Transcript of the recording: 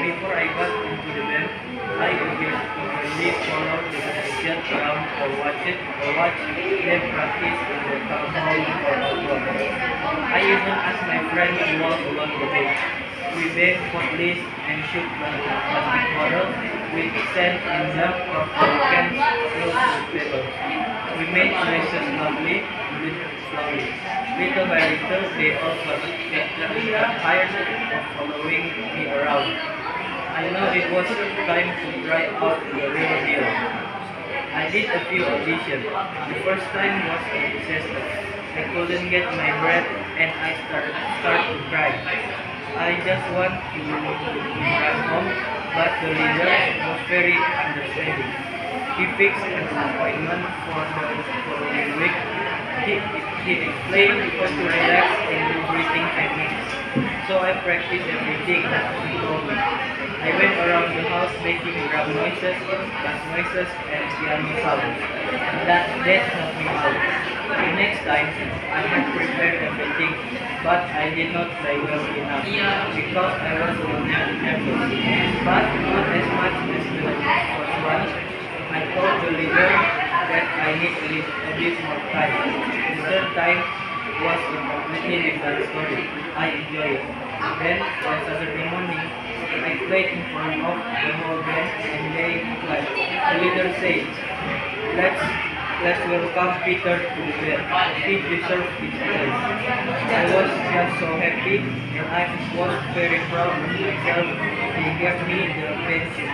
Before I got into the band, I eagerly followed the musicians around or watched them practice in the town hall or outdoor. I even asked my friend to walk along the way. We baked potlies and shook plastic bottles with sand and milk from cans filled with pebbles. We made noises slowly. Little by little, they all got tired of following me around. I know it was time to try out the real deal. I did a few auditions. The first time was a disaster. I couldn't get my breath and I started to cry. I just want to run home, but the leader was very understanding. He fixed an appointment for the following week. He explained how to relax and do breathing techniques. So I practiced everything he told me. I went around the house making drum noises, bass noises, and piano sounds. That helped me out. The next time, I had prepared everything, but I did not play well enough because I was a little nervous. But not as much as the first one. I told the leader that I need a bit more time. The third time was a completely different story. I enjoyed it. Then, on Saturday morning, I played in front of the whole band and they clapped. The leader said, let's welcome Peter to the band. He deserves his place. I was just so happy and I was very proud of myself. He gave me the pension.